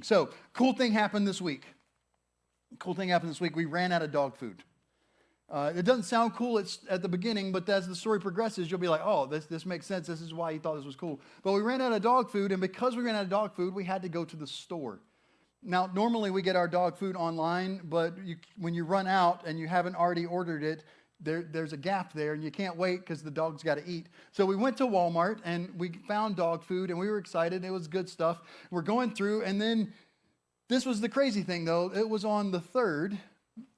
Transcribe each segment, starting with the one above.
So, cool thing happened this week. We ran out of dog food. It doesn't sound cool at the beginning, but as the story progresses, you'll be like, oh, this makes sense. This is why he thought this was cool. But we ran out of dog food, and because we ran out of dog food, we had to go to the store. Now, normally we get our dog food online, but when you run out and you haven't already ordered it, there's a gap there, and you can't wait because the dog's got to eat. So we went to Walmart, and we found dog food, and we were excited. It was good stuff. We're going through, and then this was the crazy thing, though. It was on the 3rd,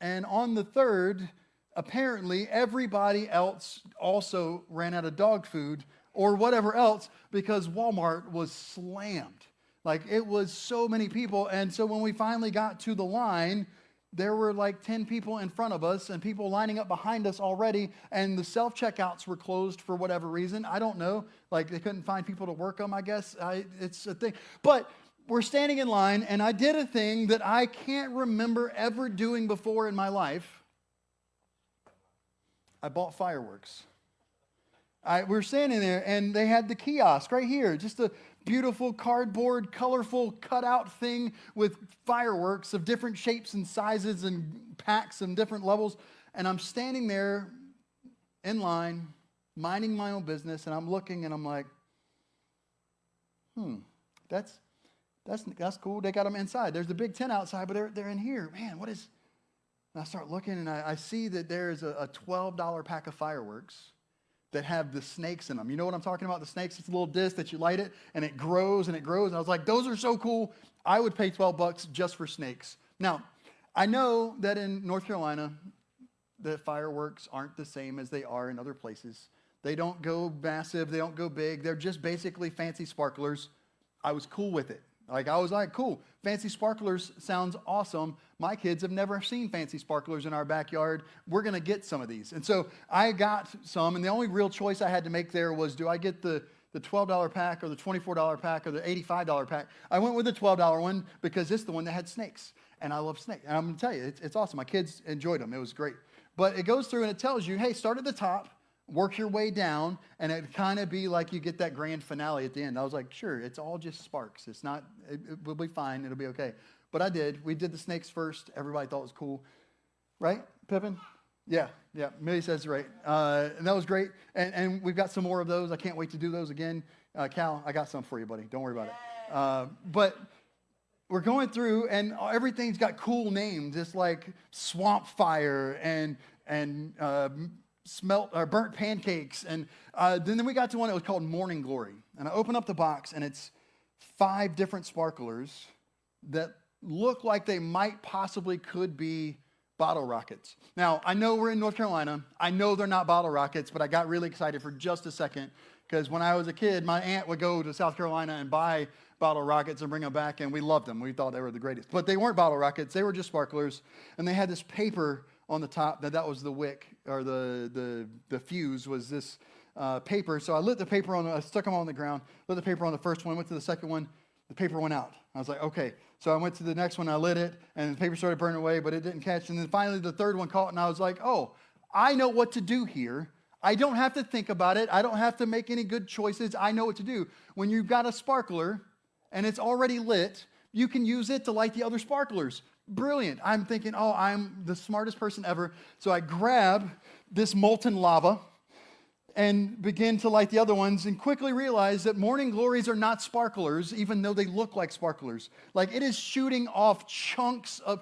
and on the 3rd, apparently everybody else also ran out of dog food or whatever else because Walmart was slammed. Like, it was so many people. And so when we finally got to the line, there were like 10 people in front of us and people lining up behind us already. And the self-checkouts were closed for whatever reason. I don't know. Like, they couldn't find people to work them, I guess. It's a thing. But we're standing in line, and I did a thing that I can't remember ever doing before in my life. I bought fireworks. We were standing there, and they had the kiosk right here, just a beautiful cardboard, colorful cutout thing with fireworks of different shapes and sizes and packs and different levels. And I'm standing there in line, minding my own business, and I'm looking, and I'm like, that's cool. They got them inside. There's the big tent outside, but they're in here. Man, what is... And I start looking, and I see that there's a $12 pack of fireworks that have the snakes in them. You know what I'm talking about? The snakes, it's a little disc that you light it, and it grows, and it grows. And I was like, those are so cool. I would pay $12 just for snakes. Now, I know that in North Carolina, the fireworks aren't the same as they are in other places. They don't go massive. They don't go big. They're just basically fancy sparklers. I was cool with it. I was like, cool, fancy sparklers sounds awesome. My kids have never seen fancy sparklers in our backyard. We're going to get some of these. And so I got some, and the only real choice I had to make there was, do I get the $12 pack or the $24 pack or the $85 pack? I went with the $12 one because it's the one that had snakes, and I love snakes. And I'm going to tell you, it's awesome. My kids enjoyed them. It was great. But it goes through, and it tells you, hey, start at the top, work your way down, and it kind of be like you get that grand finale at the end. I was like, sure, it's all just sparks. It will be fine. It'll be okay. But I did. We did the snakes first. Everybody thought it was cool. Right, Pippin? Yeah. Millie says right. And that was great. And we've got some more of those. I can't wait to do those again. Cal, I got some for you, buddy. Don't worry about it. But we're going through, and everything's got cool names. It's like Swamp Fire and burnt pancakes, and then we got to one that was called Morning Glory, and I open up the box, and it's 5 different sparklers that look like they might possibly could be bottle rockets. Now, I know we're in North Carolina. I know they're not bottle rockets, but I got really excited for just a second because when I was a kid, my aunt would go to South Carolina and buy bottle rockets and bring them back, and we loved them. We thought they were the greatest, but they weren't bottle rockets. They were just sparklers, and they had this paper on the top. That was the wick, or the fuse was this paper. So I lit the paper I stuck them on the ground, lit the paper on the first one, went to the second one, the paper went out. I was like, okay. So I went to the next one, I lit it, and the paper started burning away, but it didn't catch. And then finally the third one caught, and I was like, oh, I know what to do here. I don't have to think about it. I don't have to make any good choices. I know what to do. When you've got a sparkler and it's already lit, you can use it to light the other sparklers. Brilliant. I'm thinking, oh, I'm the smartest person ever. So I grab this molten lava and begin to light the other ones and quickly realize that morning glories are not sparklers, even though they look like sparklers. Like, it is shooting off chunks of...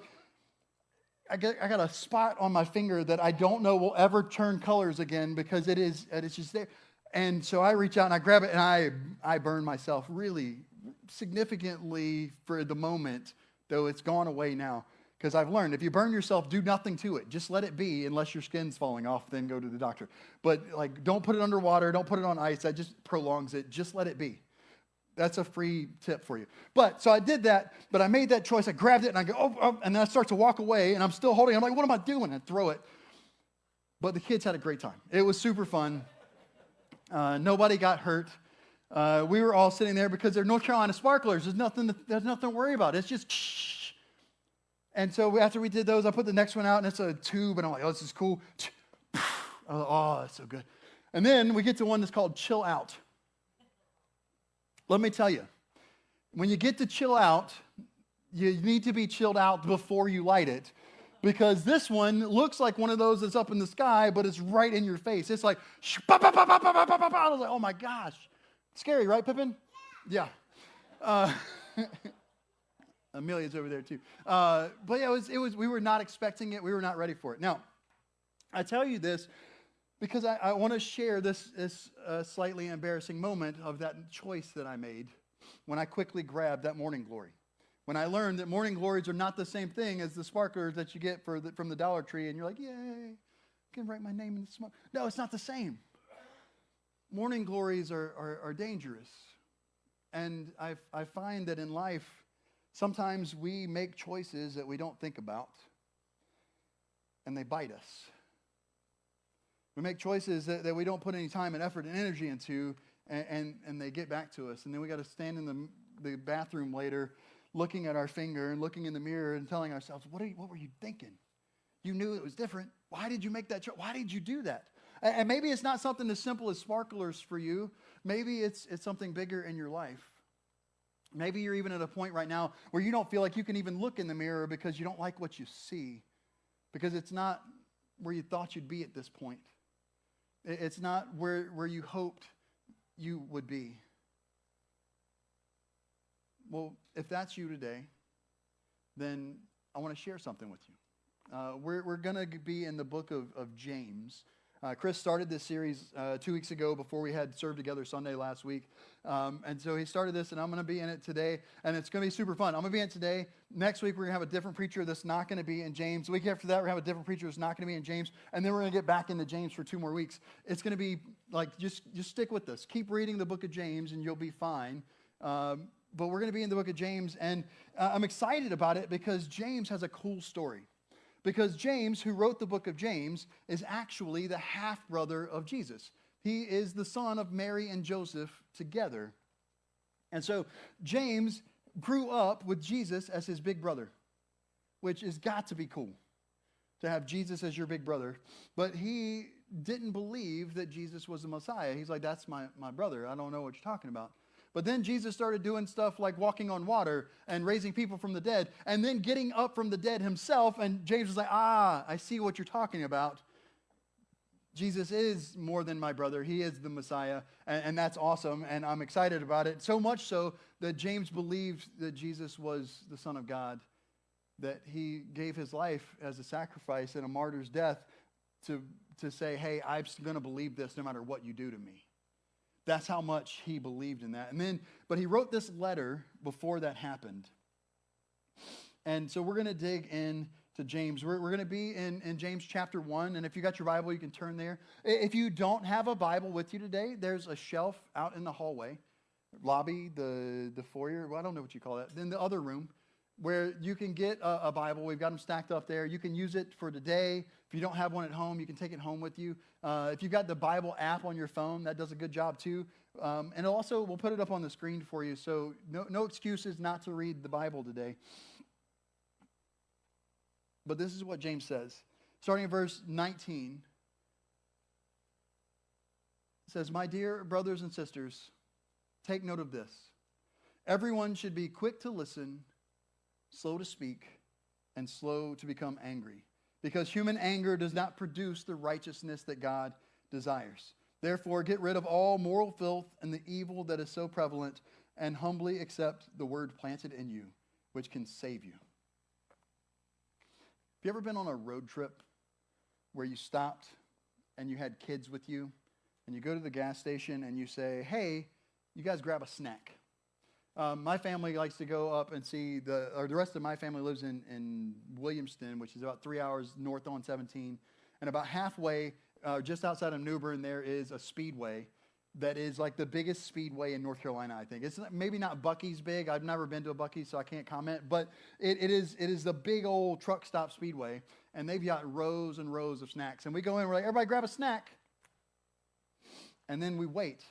I got a spot on my finger that I don't know will ever turn colors again because it's just there. And so I reach out and I grab it, and I burn myself really significantly for the moment, though it's gone away now. Because I've learned, if you burn yourself, do nothing to it. Just let it be, unless your skin's falling off, then go to the doctor. But don't put it under water, don't put it on ice. That just prolongs it. Just let it be. That's a free tip for you. So I did that, but I made that choice. I grabbed it, and I go, oh, and then I start to walk away, and I'm still holding it. I'm like, what am I doing? I throw it. But the kids had a great time. It was super fun. Nobody got hurt. We were all sitting there because they're North Carolina sparklers. There's nothing to worry about. It's just shh. And so after we did those, I put the next one out, and it's a tube, and I'm like, oh, this is cool. Oh, that's so good. And then we get to one that's called Chill Out. Let me tell you, when you get to Chill Out, You need to be chilled out before you light it. Because this one looks like one of those that's up in the sky, but it's right in your face. It's like, I was like, oh my gosh. Scary, right, Pippin? Yeah. Amelia's over there too. But yeah, we were not expecting it. We were not ready for it. Now, I tell you this because I want to share this slightly embarrassing moment of that choice that I made when I quickly grabbed that Morning Glory. When I learned that Morning Glories are not the same thing as the sparklers that you get from the Dollar Tree, and you're like, yay, I can write my name in the smoke. No, it's not the same. Morning Glories are dangerous. And I find that in life, sometimes we make choices that we don't think about, and they bite us. We make choices that we don't put any time and effort and energy into, and they get back to us. And then we got to stand in the bathroom later looking at our finger and looking in the mirror and telling ourselves, what were you thinking? You knew it was different. Why did you make that choice? Why did you do that? And maybe it's not something as simple as sparklers for you. Maybe it's something bigger in your life. Maybe you're even at a point right now where you don't feel like you can even look in the mirror because you don't like what you see, because it's not where you thought you'd be at this point. It's not where you hoped you would be. Well, if that's you today, then I want to share something with you. We're going to be in the book of James. Chris started this series 2 weeks ago before we had served together Sunday last week. And so he started this, and I'm going to be in it today, and it's going to be super fun. I'm going to be in it today. Next week, we're going to have a different preacher that's not going to be in James. The week after that, we're going to have a different preacher that's not going to be in James, and then we're going to get back into James for 2 more weeks. It's going to be like, just stick with this. Keep reading the book of James, and you'll be fine. But we're going to be in the book of James, and I'm excited about it because James has a cool story. Because James, who wrote the book of James, is actually the half-brother of Jesus. He is the son of Mary and Joseph together. And so James grew up with Jesus as his big brother, which has got to be cool, to have Jesus as your big brother. But he didn't believe that Jesus was the Messiah. He's like, that's my brother. I don't know what you're talking about. But then Jesus started doing stuff like walking on water and raising people from the dead and then getting up from the dead himself. And James was like, I see what you're talking about. Jesus is more than my brother. He is the Messiah. And that's awesome. And I'm excited about it. So much so that James believed that Jesus was the Son of God, that he gave his life as a sacrifice and a martyr's death to say, hey, I'm going to believe this no matter what you do to me. That's how much he believed in that. But he wrote this letter before that happened. And so we're going to dig into James. We're going to be in James chapter 1. And if you got your Bible, you can turn there. If you don't have a Bible with you today, there's a shelf out in the hallway, lobby, the foyer, well, I don't know what you call that, in the other room, where you can get a Bible. We've got them stacked up there. You can use it for today. If you don't have one at home, you can take it home with you. If you've got the Bible app on your phone, that does a good job too. And also, we'll put it up on the screen for you. So no excuses not to read the Bible today. But this is what James says. Starting in verse 19. It says, my dear brothers and sisters, take note of this. Everyone should be quick to listen, slow to speak, and slow to become angry, because human anger does not produce the righteousness that God desires. Therefore, get rid of all moral filth and the evil that is so prevalent, and humbly accept the word planted in you, which can save you. Have you ever been on a road trip where you stopped and you had kids with you, and you go to the gas station and you say, hey, you guys grab a snack? My family likes to go up and see the rest of my family lives in Williamston, which is about 3 hours north on 17. And about halfway, just outside of New Bern, there is a speedway that is like the biggest speedway in North Carolina, I think. It's maybe not Buc-ee's big. I've never been to a Buc-ee's, so I can't comment. But it is the big old truck stop speedway. And they've got rows and rows of snacks. And we go in, we're like, everybody grab a snack. And then we wait.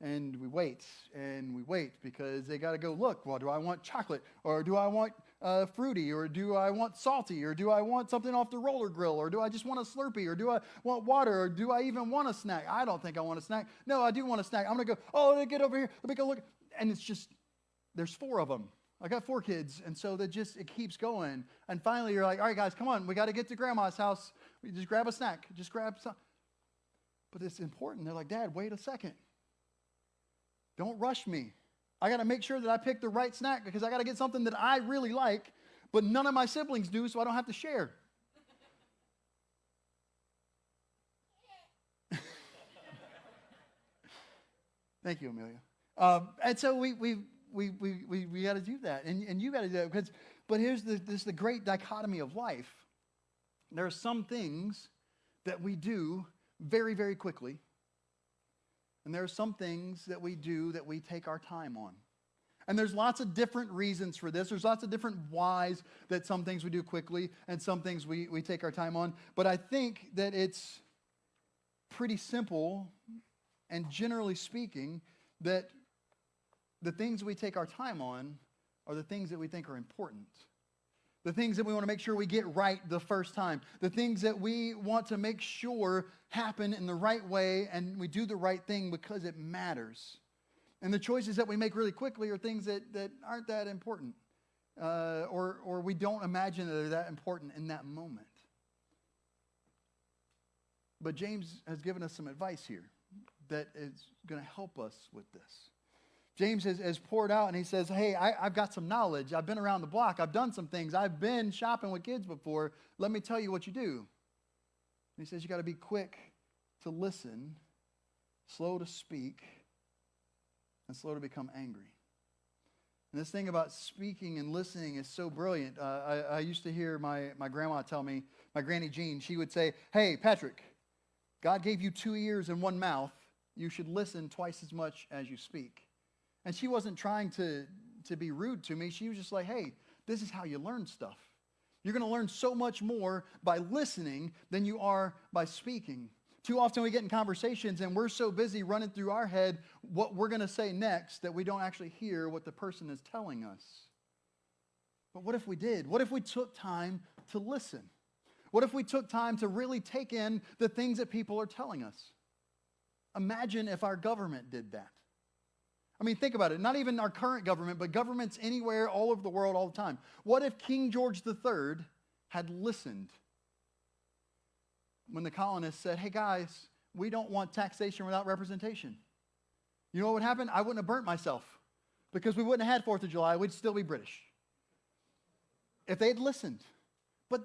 And we wait, and we wait, because they got to go, look, well, do I want chocolate, or do I want fruity, or do I want salty, or do I want something off the roller grill, or do I just want a Slurpee, or do I want water, or do I even want a snack? I don't think I want a snack. No, I do want a snack. I'm going to go, oh, let me get over here. Let me go look. And it's just, there's 4 of them. I got 4 kids, and so it keeps going. And finally, you're like, all right, guys, come on. We got to get to grandma's house. We just grab a snack. Just grab some. But it's important. They're like, Dad, wait a second. Don't rush me. I got to make sure that I pick the right snack because I got to get something that I really like, but none of my siblings do, so I don't have to share. Thank you, Amelia. And so we got to do that, and you got to do that. But here's the great dichotomy of life. There are some things that we do very, very quickly, and there are some things that we do that we take our time on. And there's lots of different reasons for this. There's lots of different whys that some things we do quickly and some things we take our time on. But I think that it's pretty simple, and generally speaking, that the things we take our time on are the things that we think are important. The things that we want to make sure we get right the first time. The things that we want to make sure happen in the right way and we do the right thing because it matters. And the choices that we make really quickly are things that aren't that important. Or we don't imagine that they're that important in that moment. But James has given us some advice here that is going to help us with this. James has poured out and he says, hey, I've got some knowledge. I've been around the block. I've done some things. I've been shopping with kids before. Let me tell you what you do. And he says you got to be quick to listen, slow to speak, and slow to become angry. And this thing about speaking and listening is so brilliant. I used to hear my grandma tell me, my Granny Jean, she would say, hey, Patrick, God gave you 2 ears and 1 mouth. You should listen twice as much as you speak. And she wasn't trying to be rude to me. She was just like, hey, this is how you learn stuff. You're going to learn so much more by listening than you are by speaking. Too often we get in conversations and we're so busy running through our head what we're going to say next that we don't actually hear what the person is telling us. But what if we did? What if we took time to listen? What if we took time to really take in the things that people are telling us? Imagine if our government did that. I mean, think about it. Not even our current government, but governments anywhere, all over the world, all the time. What if King George III had listened when the colonists said, hey guys, we don't want taxation without representation? You know what would happen? I wouldn't have burnt myself because we wouldn't have had 4th of July. We'd still be British. If they'd listened. But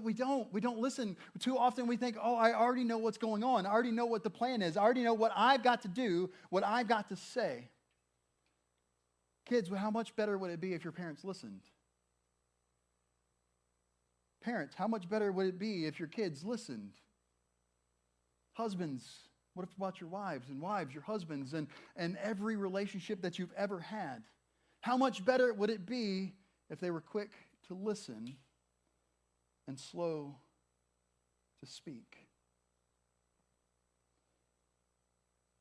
we don't. We don't listen. Too often we think, oh, I already know what's going on. I already know what the plan is. I already know what I've got to do, what I've got to say. Kids, how much better would it be if your parents listened? Parents, how much better would it be if your kids listened? Husbands, what about your wives? And wives, your husbands, and every relationship that you've ever had? How much better would it be if they were quick to listen and slow to speak?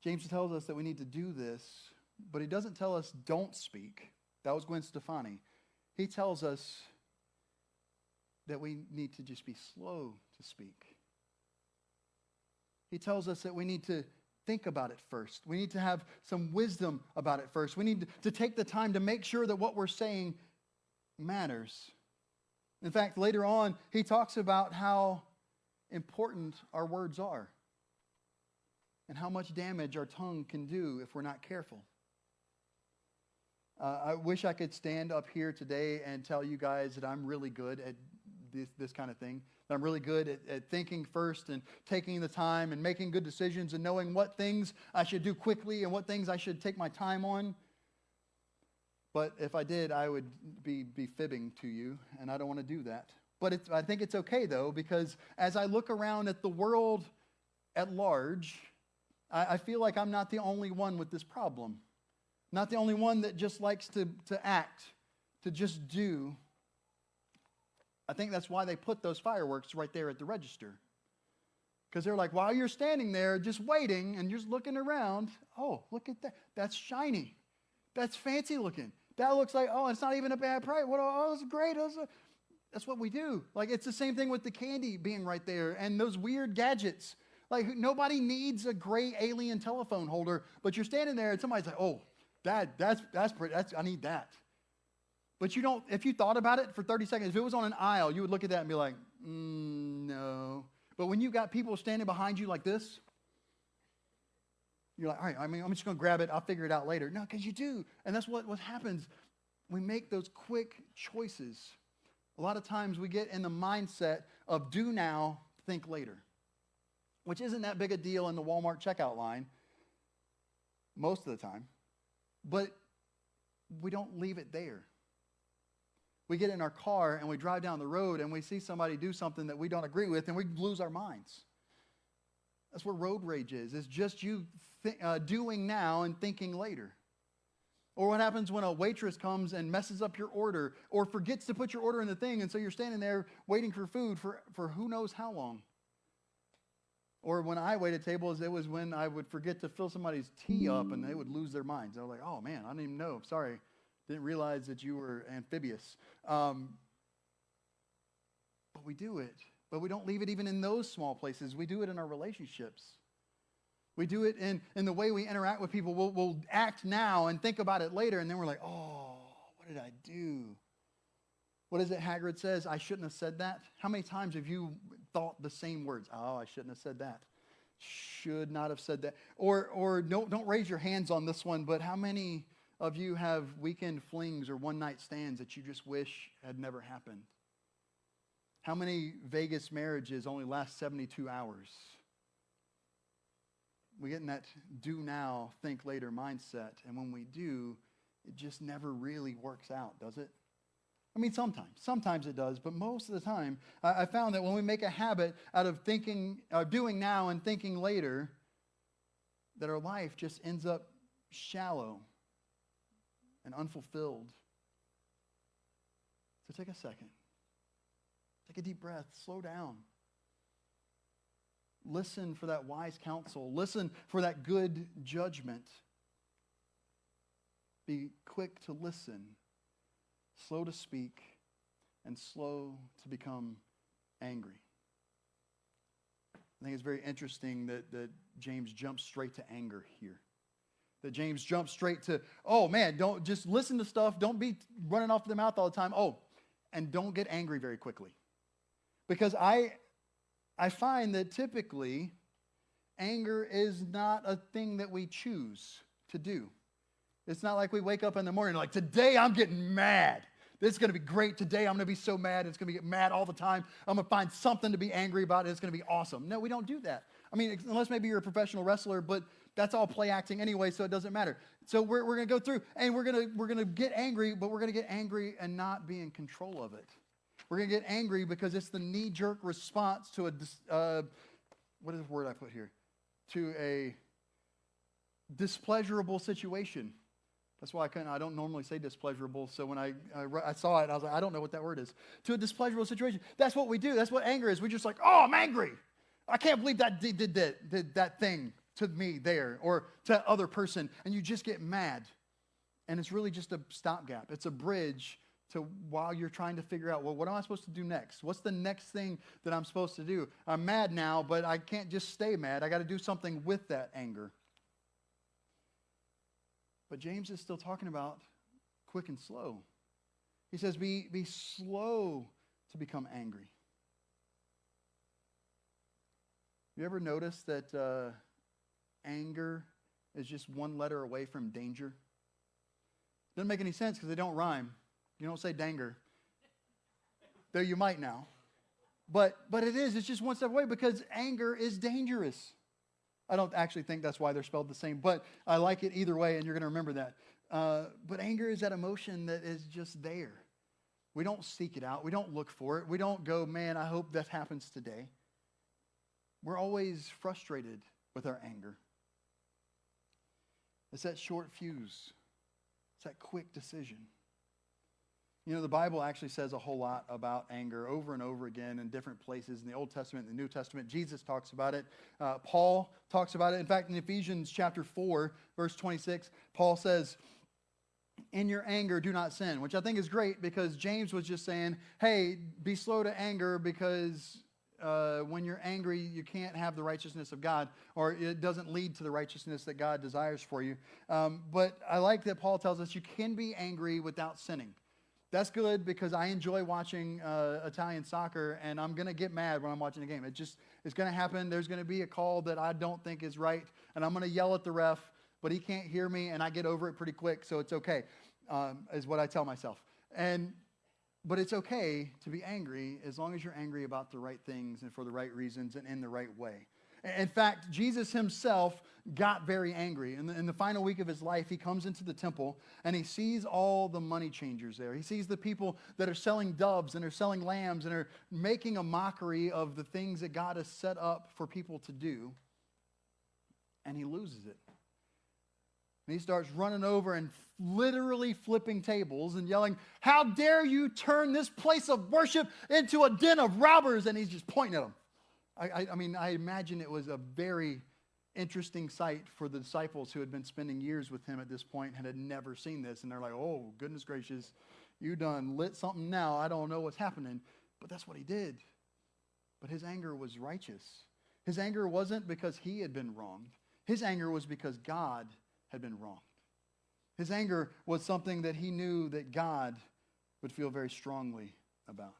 James tells us that we need to do this, but he doesn't tell us don't speak. That was Gwen Stefani. He tells us that we need to just be slow to speak. He tells us that we need to think about it first. We need to have some wisdom about it first. We need to take the time to make sure that what we're saying matters. In fact, later on, he talks about how important our words are and how much damage our tongue can do if we're not careful. I wish I could stand up here today and tell you guys that I'm really good at this kind of thing. That I'm really good at thinking first and taking the time and making good decisions and knowing what things I should do quickly and what things I should take my time on. But if I did, I would be fibbing to you, and I don't want to do that. But I think it's okay, though, because as I look around at the world at large, I feel like I'm not the only one with this problem. Not the only one that just likes to act, to just do. I think that's why they put those fireworks right there at the register. Because they're like, while you're standing there just waiting and just looking around, oh, look at that. That's shiny. That's fancy looking. That looks like, oh, it's not even a bad price. Oh, it's great. That's what we do. Like, it's the same thing with the candy being right there and those weird gadgets. Like, nobody needs a gray alien telephone holder, but you're standing there and somebody's like, oh, that's pretty. I need that. But you don't, if you thought about it for 30 seconds, if it was on an aisle, you would look at that and be like, no. But when you've got people standing behind you like this, you're like, all right, I mean, I'm just going to grab it. I'll figure it out later. No, because you do. And that's what happens. We make those quick choices. A lot of times we get in the mindset of do now, think later, which isn't that big a deal in the Walmart checkout line most of the time. But we don't leave it there. We get in our car and we drive down the road and we see somebody do something that we don't agree with and we lose our minds. That's where road rage is. It's just you doing now and thinking later. Or what happens when a waitress comes and messes up your order or forgets to put your order in the thing and so you're standing there waiting for food for who knows how long. Or when I waited tables, it was when I would forget to fill somebody's tea up and they would lose their minds. I was like, oh man, I didn't even know. Sorry. Didn't realize that you were amphibious. But we do it. But we don't leave it even in those small places. We do it in our relationships. We do it in the way we interact with people. We'll act now and think about it later, and then we're like, oh, what did I do? What is it Hagrid says? I shouldn't have said that. How many times have you thought the same words? Oh, I shouldn't have said that. Should not have said that. Or don't raise your hands on this one, but how many of you have weekend flings or one-night stands that you just wish had never happened? How many Vegas marriages only last 72 hours? We get in that do now, think later mindset, and when we do, it just never really works out, does it? I mean, sometimes it does, but most of the time, I found that when we make a habit out of doing now and thinking later, that our life just ends up shallow and unfulfilled. So take a second. Take a deep breath. Slow down. Listen for that wise counsel. Listen for that good judgment. Be quick to listen, slow to speak, and slow to become angry. I think it's very interesting that James jumps straight to anger here. That James jumps straight to, oh man, don't just listen to stuff. Don't be running off the mouth all the time. Oh, and don't get angry very quickly. Because I find that typically anger is not a thing that we choose to do. It's not like we wake up in the morning like, today I'm getting mad. This is going to be great. Today I'm going to be so mad. It's going to get mad all the time. I'm going to find something to be angry about. It's going to be awesome. No, we don't do that. I mean, unless maybe you're a professional wrestler, but that's all play acting anyway, so it doesn't matter. So we're going to go through, and we're going to get angry, but we're going to get angry and not be in control of it. We're going to get angry because it's the knee-jerk response to what is the word I put here? To a displeasurable situation. That's why I don't normally say displeasurable, so when I saw it, I was like, I don't know what that word is. To a displeasurable situation. That's what we do. That's what anger is. We're just like, oh, I'm angry. I can't believe that did that thing to me there or to that other person, and you just get mad. And it's really just a stopgap. It's a bridge to while you're trying to figure out, well, what am I supposed to do next? What's the next thing that I'm supposed to do? I'm mad now, but I can't just stay mad. I got to do something with that anger. But James is still talking about quick and slow. He says, be slow to become angry. You ever notice that anger is just one letter away from danger? Doesn't make any sense because they don't rhyme. You don't say danger. Though you might now. But it is. It's just one step away because anger is dangerous. I don't actually think that's why they're spelled the same, but I like it either way, and you're going to remember that. But anger is that emotion that is just there. We don't seek it out. We don't look for it. We don't go, man, I hope that happens today. We're always frustrated with our anger. It's that short fuse. It's that quick decision. You know, the Bible actually says a whole lot about anger over and over again in different places in the Old Testament and the New Testament. Jesus talks about it. Paul talks about it. In fact, in Ephesians chapter 4, verse 26, Paul says, in your anger, do not sin, which I think is great because James was just saying, hey, be slow to anger because when you're angry, you can't have the righteousness of God, or it doesn't lead to the righteousness that God desires for you. But I like that Paul tells us you can be angry without sinning. That's good because I enjoy watching Italian soccer, and I'm going to get mad when I'm watching a game. It's going to happen. There's going to be a call that I don't think is right, and I'm going to yell at the ref, but he can't hear me, and I get over it pretty quick, so it's okay, is what I tell myself. But it's okay to be angry as long as you're angry about the right things and for the right reasons and in the right way. In fact, Jesus himself got very angry. In the final week of his life, he comes into the temple and he sees all the money changers there. He sees the people that are selling doves and are selling lambs and are making a mockery of the things that God has set up for people to do. And he loses it. And he starts running over and literally flipping tables and yelling, "How dare you turn this place of worship into a den of robbers?" And he's just pointing at them. I mean, I imagine it was a very interesting sight for the disciples who had been spending years with him at this point and had never seen this. And they're like, "Oh, goodness gracious, you done lit something now. I don't know what's happening." But that's what he did. But his anger was righteous. His anger wasn't because he had been wronged. His anger was because God had been wronged. His anger was something that he knew that God would feel very strongly about.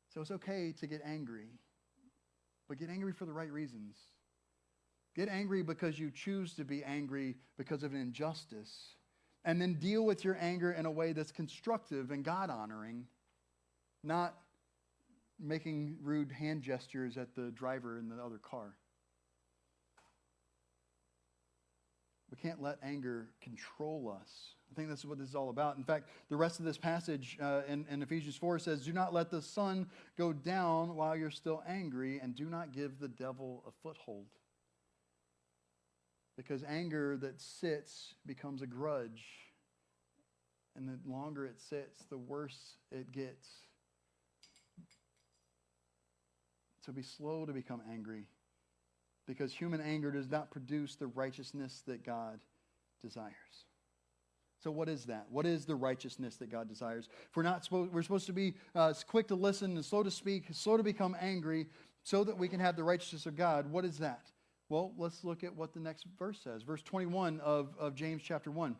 So it's okay to get angry. But get angry for the right reasons. Get angry because you choose to be angry because of an injustice. And then deal with your anger in a way that's constructive and God-honoring, not making rude hand gestures at the driver in the other car. We can't let anger control us. I think that's what this is all about. In fact, the rest of this passage in Ephesians 4 says, "Do not let the sun go down while you're still angry, and do not give the devil a foothold." Because anger that sits becomes a grudge. And the longer it sits, the worse it gets. So be slow to become angry. Because human anger does not produce the righteousness that God desires. So what is that? What is the righteousness that God desires? If we're supposed to be quick to listen and slow to speak, slow to become angry, so that we can have the righteousness of God. What is that? Well, let's look at what the next verse says. Verse 21 of James chapter 1.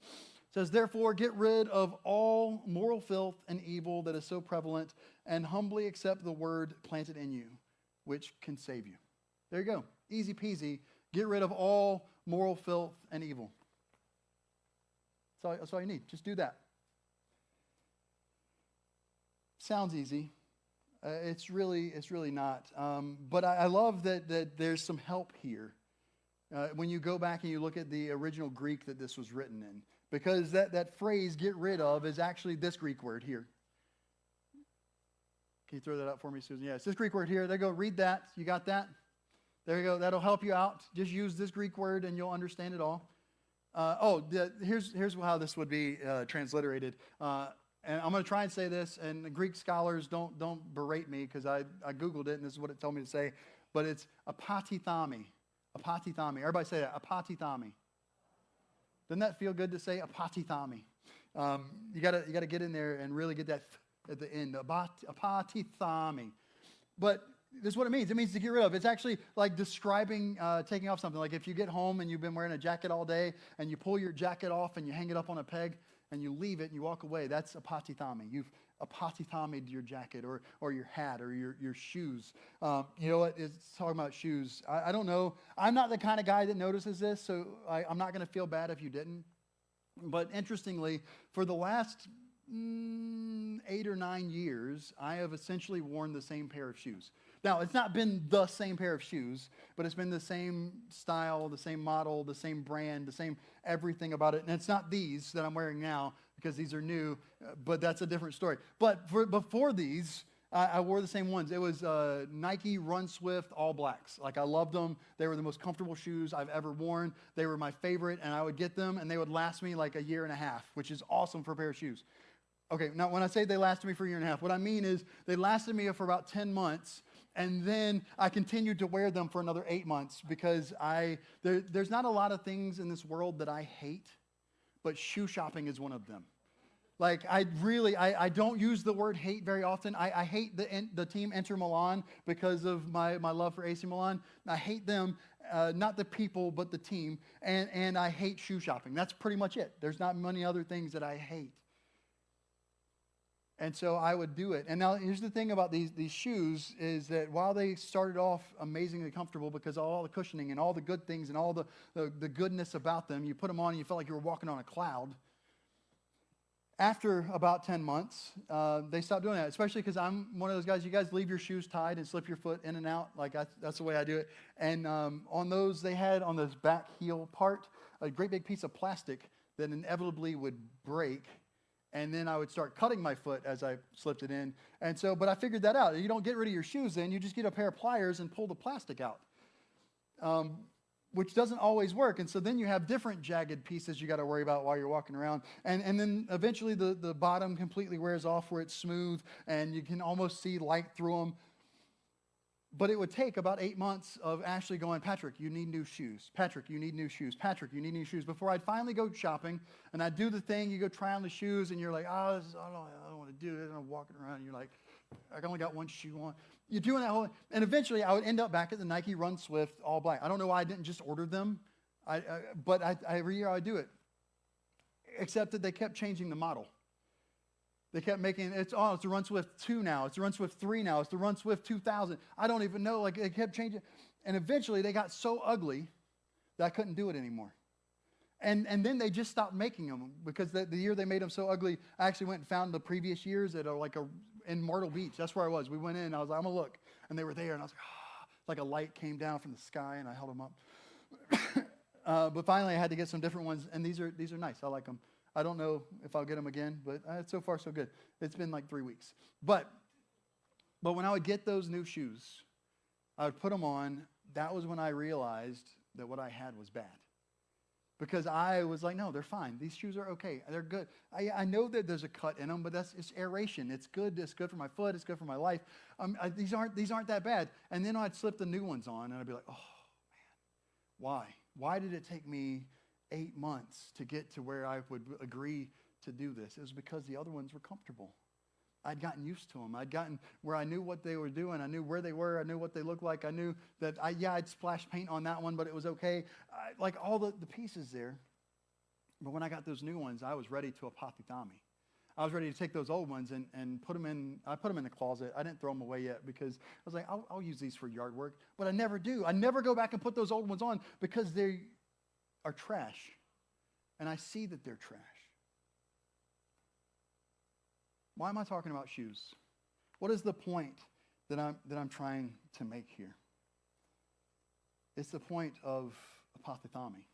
It says, "Therefore get rid of all moral filth and evil that is so prevalent, and humbly accept the word planted in you, which can save you." There you go. Easy peasy. Get rid of all moral filth and evil. That's all you need. Just do that. Sounds easy. It's really not. But I love that there's some help here. When you go back and you look at the original Greek that this was written in. Because that phrase, "get rid of," is actually this Greek word here. Can you throw that up for me, Susan? Yeah, it's this Greek word here. There you go. Read that. You got that? There you go. That'll help you out. Just use this Greek word and you'll understand it all. Here's how this would be transliterated. And I'm going to try and say this, and the Greek scholars don't berate me because I Googled it and this is what it told me to say. But it's apatithami. Apatithami. Everybody say that. Apatithami. Doesn't that feel good to say? Apatithami. You gotta get in there and really get that at the end. Apatithami. But this is what it means. It means to get rid of. It's actually like describing taking off something. Like if you get home and you've been wearing a jacket all day and you pull your jacket off and you hang it up on a peg and you leave it and you walk away, that's apatithami. You've apatithami'd your jacket or your hat or your shoes. You know what? It's talking about shoes. I don't know. I'm not the kind of guy that notices this, so I'm not going to feel bad if you didn't. But interestingly, for the last 8 or 9 years, I have essentially worn the same pair of shoes. Now, it's not been the same pair of shoes, but it's been the same style, the same model, the same brand, the same everything about it. And it's not these that I'm wearing now because these are new, but that's a different story. But before these, I wore the same ones. It was Nike Run Swift All Blacks. Like, I loved them. They were the most comfortable shoes I've ever worn. They were my favorite, and I would get them, and they would last me like a year and a half, which is awesome for a pair of shoes. Okay, now when I say they lasted me for a year and a half, what I mean is they lasted me for about 10 months, and then I continued to wear them for another 8 months because there's not a lot of things in this world that I hate, but shoe shopping is one of them. Like, I don't use the word hate very often. I hate the team Inter Milan because of my love for AC Milan. I hate them, not the people, but the team, and I hate shoe shopping. That's pretty much it. There's not many other things that I hate. And so I would do it. And now here's the thing about these shoes is that while they started off amazingly comfortable because of all the cushioning and all the good things and all the goodness about them, you put them on and you felt like you were walking on a cloud. After about 10 months, they stopped doing that, especially because I'm one of those guys, you guys leave your shoes tied and slip your foot in and out. Like that's the way I do it. And on those, they had on this back heel part, a great big piece of plastic that inevitably would break. And then I would start cutting my foot as I slipped it in. And so, but I figured that out. You don't get rid of your shoes then, you just get a pair of pliers and pull the plastic out, which doesn't always work. And so then you have different jagged pieces you got to worry about while you're walking around. And then eventually the bottom completely wears off where it's smooth and you can almost see light through them. But it would take about 8 months of Ashley going, Patrick, you need new shoes. Patrick, you need new shoes. Patrick, you need new shoes. Before I'd finally go shopping, and I'd do the thing, you go try on the shoes, and you're like, I don't want to do it. And I'm walking around, and you're like, I only got one shoe on. You're doing that whole, and eventually I would end up back at the Nike Run Swift all black. I don't know why I didn't just order them, but every year I do it. Except that they kept changing the model. They kept making, it's the Run Swift 2 now. It's the Run Swift 3 now. It's the Run Swift 2000. I don't even know. Like, they kept changing. And eventually, they got so ugly that I couldn't do it anymore. And then they just stopped making them because the year they made them so ugly, I actually went and found the previous years in Myrtle Beach. That's where I was. We went in, and I was like, I'm going to look. And they were there, and I was like a light came down from the sky, and I held them up. But finally, I had to get some different ones, and these are nice. I like them. I don't know if I'll get them again, but so far so good. It's been like 3 weeks. But when I would get those new shoes, I would put them on. That was when I realized that what I had was bad. Because I was like, no, they're fine. These shoes are okay. They're good. I know that there's a cut in them, but it's aeration. It's good. It's good for my foot. It's good for my life. These aren't that bad. And then I'd slip the new ones on, and I'd be like, oh, man, why? Why did it take me 8 months to get to where I would agree to do this? It was because the other ones were comfortable. I'd gotten used to them. I'd gotten where I knew what they were doing. I knew where they were. I knew what they looked like. I knew that, I'd splash paint on that one, but it was okay. Like all the pieces there. But when I got those new ones, I was ready to apothithami. I was ready to take those old ones and put them in. I put them in the closet. I didn't throw them away yet because I was like, I'll use these for yard work. But I never do. I never go back and put those old ones on because they are trash. And I see that they're trash. Why am I talking about shoes? What is the point that I'm trying to make here? It's the point of apothithami.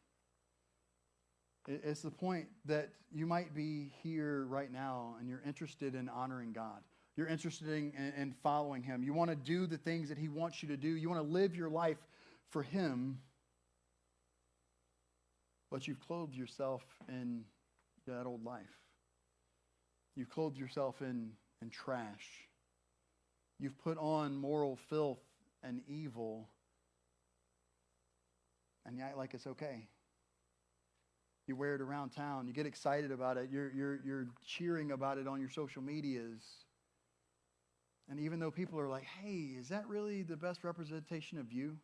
It's the point that you might be here right now and you're interested in honoring God. You're interested in following Him. You want to do the things that He wants you to do. You want to live your life for Him. But you've clothed yourself in that old life. You've clothed yourself in trash. You've put on moral filth and evil, and you act like it's okay. You wear it around town. You get excited about it. You're cheering about it on your social medias. And even though people are like, hey, is that really the best representation of you?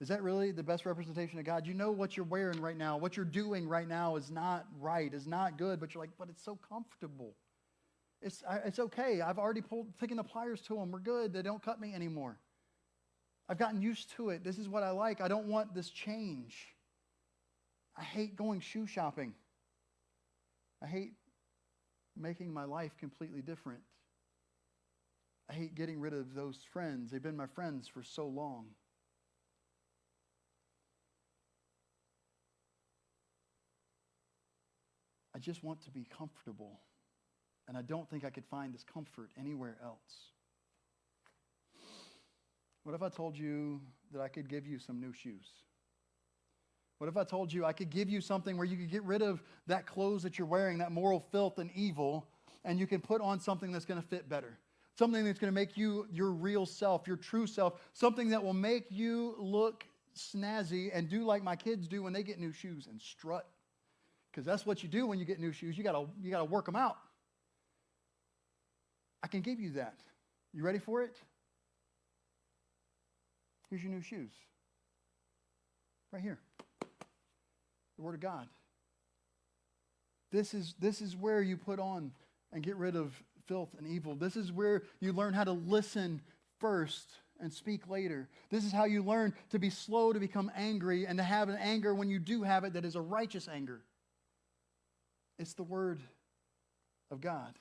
Is that really the best representation of God? You know what you're wearing right now. What you're doing right now is not right, is not good, but you're like, but it's so comfortable. It's okay. I've already taken the pliers to them. We're good. They don't cut me anymore. I've gotten used to it. This is what I like. I don't want this change. I hate going shoe shopping. I hate making my life completely different. I hate getting rid of those friends. They've been my friends for so long. I just want to be comfortable. And I don't think I could find this comfort anywhere else. What if I told you that I could give you some new shoes? What if I told you I could give you something where you could get rid of that clothes that you're wearing, that moral filth and evil, and you can put on something that's going to fit better? Something that's going to make you your real self, your true self. Something that will make you look snazzy and do like my kids do when they get new shoes and strut. Because that's what you do when you get new shoes. You gotta work them out. I can give you that. You ready for it? Here's your new shoes. Right here. The Word of God. This is where you put on and get rid of filth and evil. This is where you learn how to listen first and speak later. This is how you learn to be slow to become angry and to have an anger when you do have it that is a righteous anger. It's the Word of God.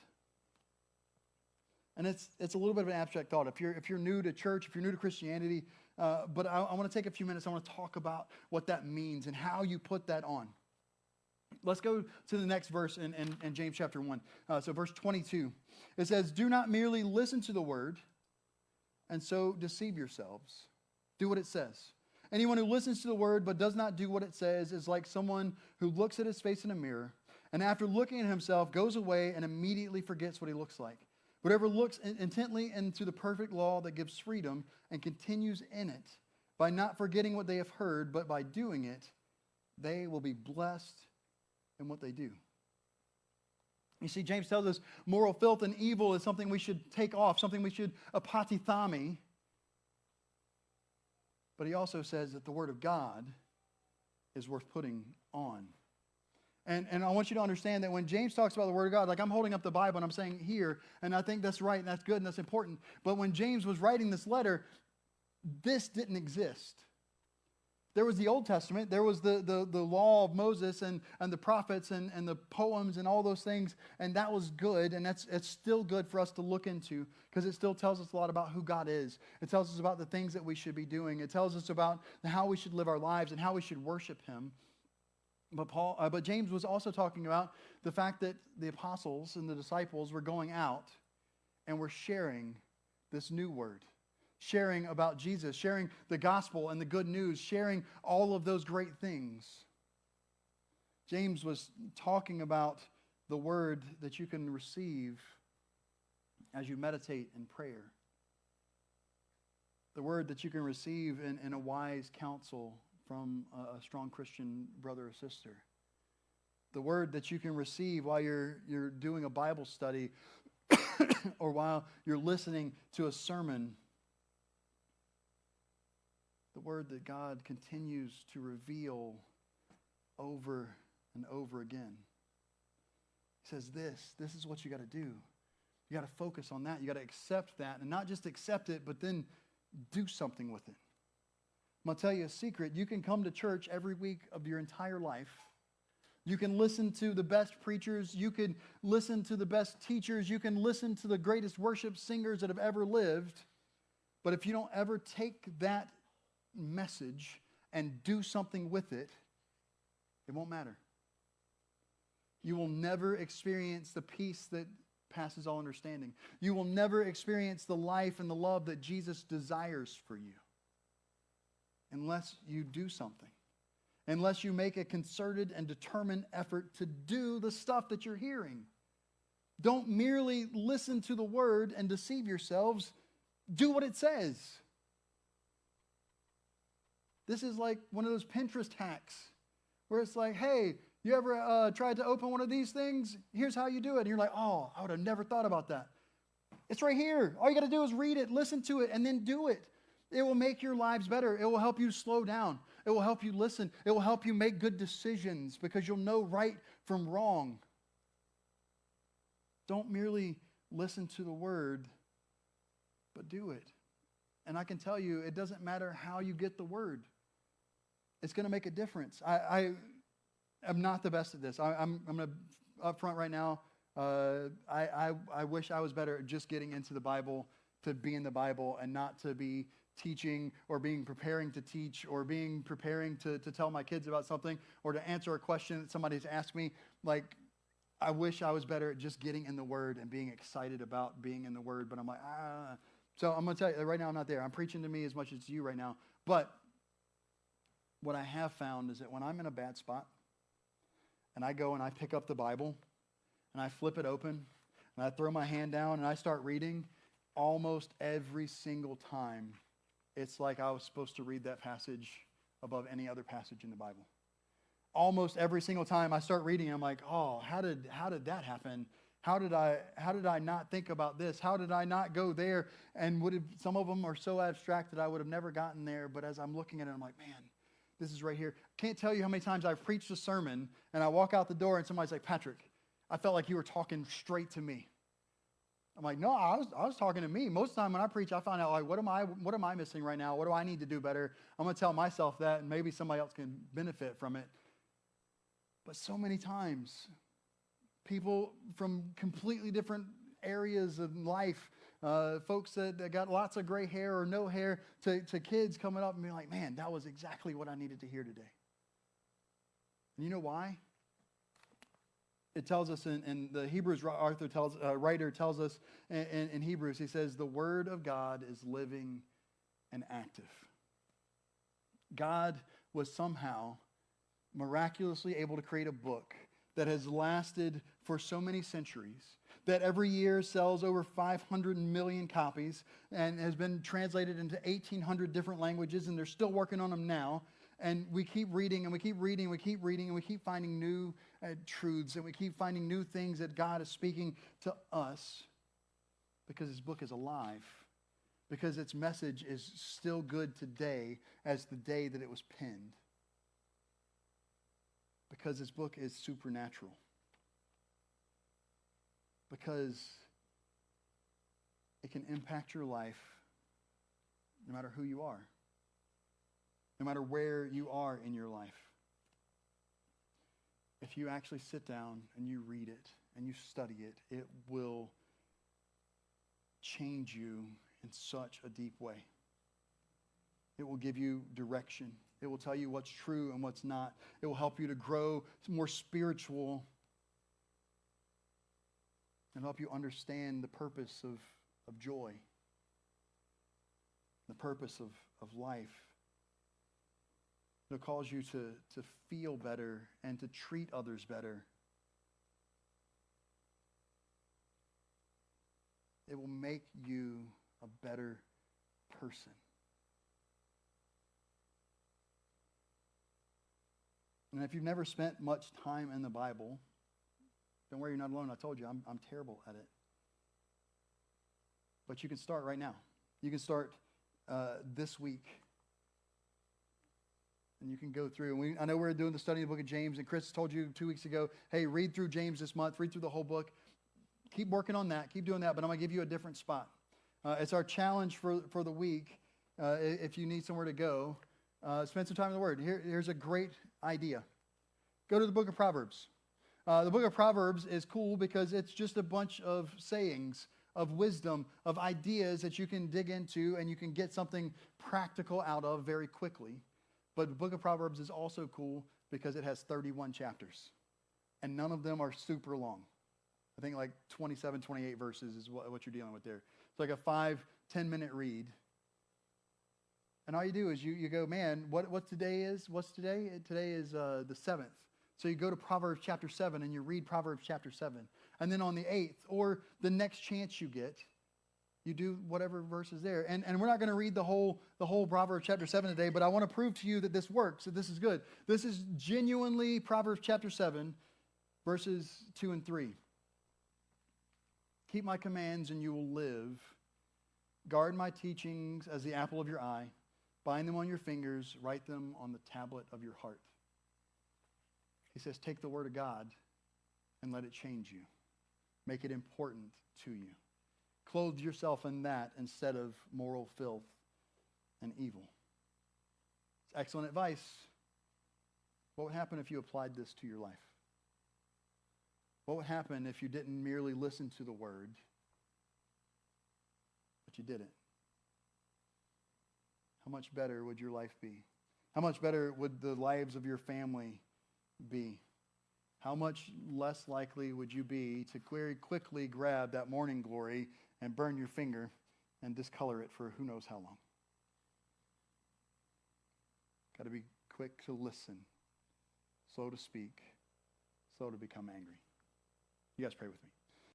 And it's a little bit of an abstract thought. If you're new to church, if you're new to Christianity, but I want to take a few minutes. I want to talk about what that means and how you put that on. Let's go to the next verse in James chapter 1. So verse 22. It says, "Do not merely listen to the word and so deceive yourselves." Do what it says. "Anyone who listens to the word but does not do what it says is like someone who looks at his face in a mirror and after looking at himself goes away and immediately forgets what he looks like. Whoever looks intently into the perfect law that gives freedom and continues in it by not forgetting what they have heard but by doing it, they will be blessed in what they do." You see, James tells us moral filth and evil is something we should take off, something we should apatithami. But he also says that the Word of God is worth putting on. And I want you to understand that when James talks about the Word of God, like I'm holding up the Bible and I'm saying here, and I think that's right and that's good and that's important. But when James was writing this letter, this didn't exist. There was the Old Testament, there was the law of Moses and the prophets and the poems and all those things, and that was good, and it's still good for us to look into because it still tells us a lot about who God is. It tells us about the things that we should be doing. It tells us about how we should live our lives and how we should worship Him. But James was also talking about the fact that the apostles and the disciples were going out and were sharing this new word. Sharing about Jesus, sharing the gospel and the good news, sharing all of those great things. James was talking about the word that you can receive as you meditate in prayer. The word that you can receive in a wise counsel from a strong Christian brother or sister. The word that you can receive while you're doing a Bible study or while you're listening to a sermon. The word that God continues to reveal over and over again. He says this is what you got to do. You got to focus on that. You got to accept that. And not just accept it, but then do something with it. I'm going to tell you a secret. You can come to church every week of your entire life. You can listen to the best preachers. You can listen to the best teachers. You can listen to the greatest worship singers that have ever lived. But if you don't ever take that message and do something with it, it won't matter. You will never experience the peace that passes all understanding. You will never experience the life and the love that Jesus desires for you unless you do something. Unless you make a concerted and determined effort to do the stuff that you're hearing. Don't merely listen to the word and deceive yourselves. Do what it says. This is like one of those Pinterest hacks where it's like, hey, you ever tried to open one of these things? Here's how you do it. And you're like, oh, I would have never thought about that. It's right here. All you got to do is read it, listen to it, and then do it. It will make your lives better. It will help you slow down. It will help you listen. It will help you make good decisions because you'll know right from wrong. Don't merely listen to the word, but do it. And I can tell you, it doesn't matter how you get the word. It's going to make a difference. I am not the best at this. I'm going to, up front right now, I wish I was better at just getting into the Bible, to be in the Bible, and not to be teaching or preparing to teach or preparing to tell my kids about something or to answer a question that somebody's asked me. Like, I wish I was better at just getting in the Word and being excited about being in the Word, but I'm like, So I'm going to tell you, right now I'm not there. I'm preaching to me as much as to you right now. But what I have found is that when I'm in a bad spot and I go and I pick up the Bible and I flip it open and I throw my hand down and I start reading, almost every single time it's like I was supposed to read that passage above any other passage in the Bible. Almost every single time I start reading, I'm like, oh, how did that happen? How did I not think about this? How did I not go there? And some of them are so abstract that I would have never gotten there. But as I'm looking at it, I'm like, man, this is right here. Can't tell you how many times I've preached a sermon and I walk out the door and somebody's like, Patrick, I felt like you were talking straight to me. I'm like, no, I was talking to me. Most of the time when I preach, I find out, like, what am I missing right now? What do I need to do better? I'm going to tell myself that, and maybe somebody else can benefit from it. But so many times, people from completely different areas of life, folks that got lots of gray hair or no hair, to kids coming up and being like, man, that was exactly what I needed to hear today. And you know why? It tells us in the Hebrews, writer tells us in Hebrews, he says, the word of God is living and active. God was somehow miraculously able to create a book that has lasted for so many centuries, that every year sells over 500 million copies and has been translated into 1,800 different languages, and they're still working on them now. And we keep reading and we keep reading and we keep reading and we keep finding new truths and we keep finding new things that God is speaking to us because his book is alive, because its message is still good today as the day that it was penned, because this book is supernatural, because it can impact your life no matter who you are. No matter where you are in your life. If you actually sit down and you read it and you study it, it will change you in such a deep way. It will give you direction. It will tell you what's true and what's not. It will help you to grow more spiritual and help you understand the purpose of joy, the purpose of life. It'll cause you to feel better and to treat others better. It will make you a better person. And if you've never spent much time in the Bible, don't worry, you're not alone. I told you, I'm terrible at it. But you can start right now. You can start this week. And you can go through. And I know we're doing the study of the book of James, and Chris told you 2 weeks ago, hey, read through James this month, read through the whole book. Keep working on that. Keep doing that, but I'm going to give you a different spot. It's our challenge for the week. If you need somewhere to go, spend some time in the Word. Here's a great idea. Go to the book of Proverbs. The book of Proverbs is cool because it's just a bunch of sayings, of wisdom, of ideas that you can dig into and you can get something practical out of very quickly. But the book of Proverbs is also cool because it has 31 chapters. And none of them are super long. I think like 27, 28 verses is what you're dealing with there. It's like a 5-10 minute read. And all you do is you go, man, what today is? What's today? Today is the 7th. So you go to Proverbs chapter 7 and you read Proverbs chapter 7. And then on the 8th, or the next chance you get, you do whatever verse is there. And we're not going to read the whole Proverbs chapter 7 today, but I want to prove to you that this works, that this is good. This is genuinely Proverbs chapter 7, verses 2 and 3. Keep my commands and you will live. Guard my teachings as the apple of your eye. Bind them on your fingers. Write them on the tablet of your heart. He says, take the word of God and let it change you. Make it important to you. Clothe yourself in that instead of moral filth and evil. It's excellent advice. What would happen if you applied this to your life? What would happen if you didn't merely listen to the word, but you did it? How much better would your life be? How much better would the lives of your family be? How much less likely would you be to very quickly grab that morning glory and burn your finger and discolor it for who knows how long? Got to be quick to listen, slow to speak, slow to become angry. You guys pray with me.